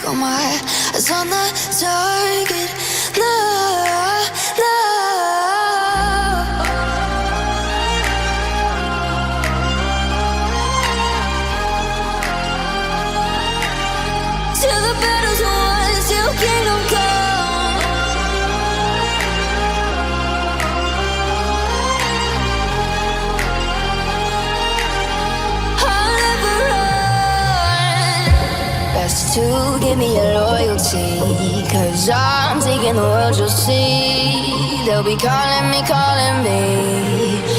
Got my eyes on the target. No, no. Till the battle's won, till kingdom come. I'll never run. Best to give me your loyalty, 'cause I'm taking the world, you'll see. They'll be calling me,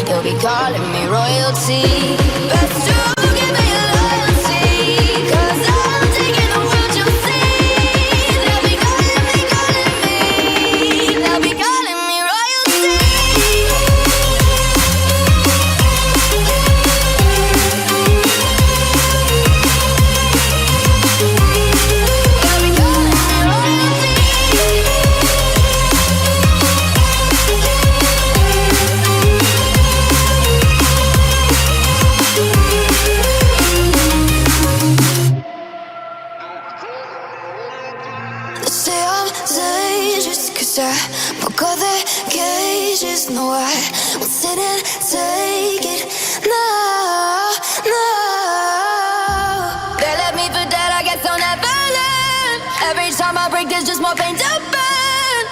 they'll be calling me royalty. Best to give me your loyalty, 'cause I'm taking the world, you'll see. They'll be calling me, they'll be calling me royalty. They say I'm dangerous 'cause I broke all their cages. No, I won't sit and take it. No, no. They left me for dead, I guess I'll never learn. Every time I break, there's just more pain to burn.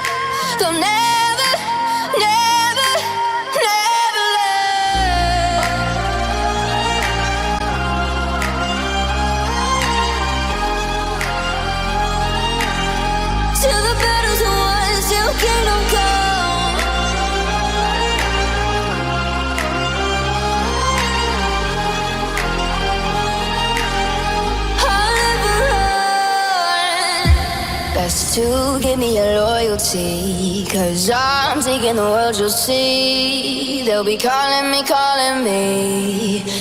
They'll never, never, never learn. Till the battle's won, till kingdom come. I'll never run. Best to give me your loyalty, 'cause I'm taking the world, you'll see. They'll be calling me,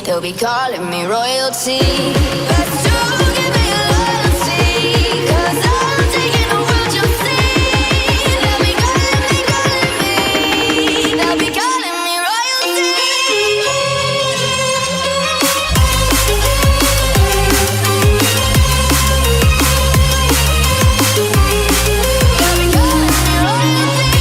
they'll be calling me royalty. Best to give me your loyalty, 'cause I'm taking the world, you'll see. They'll be calling me, they'll be calling me royalty. They'll be calling me royalty.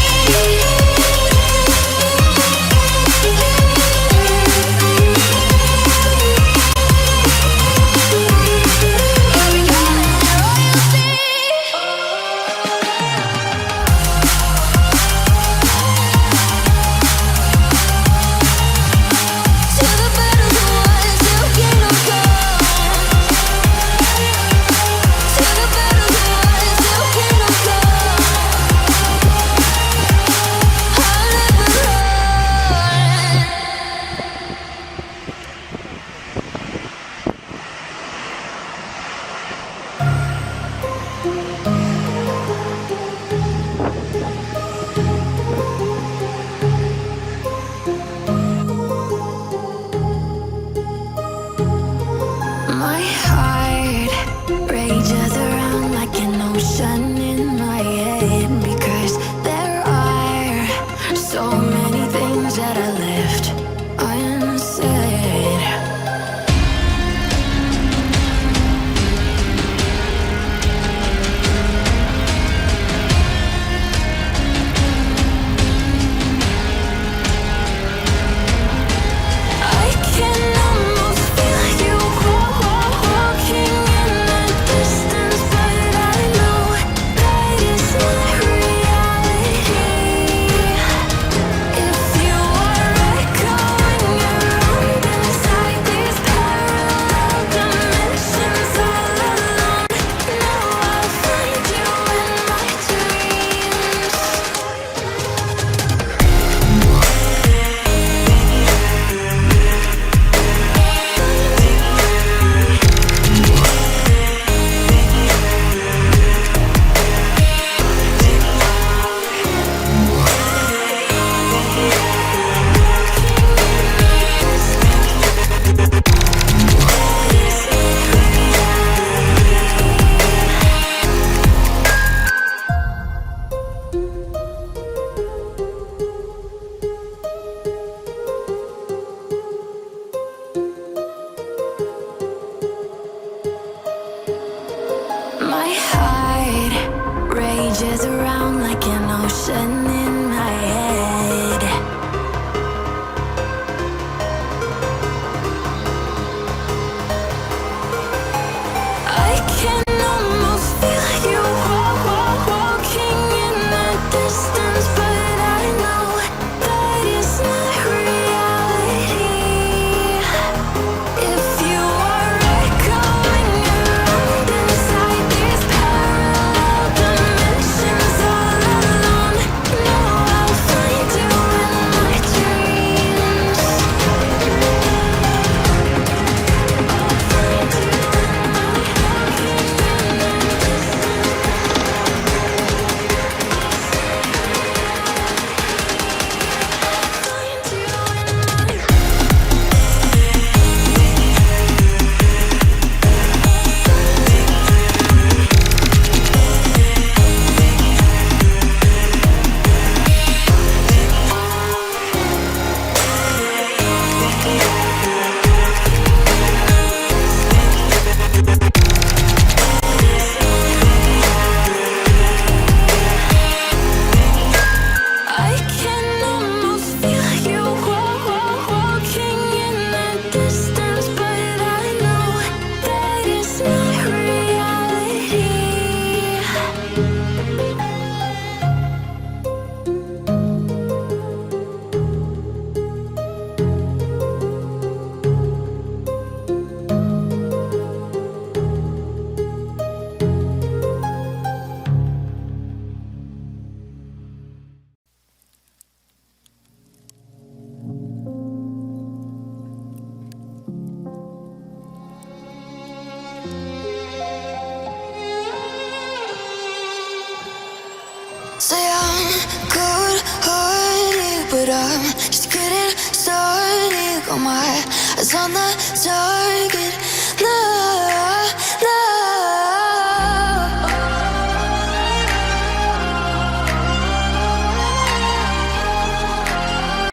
Images around like an ocean in my head. I can almost feel you walking in the distance, but I know that it's not reality. If you are echoing around inside these parallel dimensions all alone, know I'll find you in my dreams. I'll find you in I can almost feel you walking in the distance, but I know that it's not reality. Say I'm good-hearted, but I'm just getting started. Got my eyes on the target.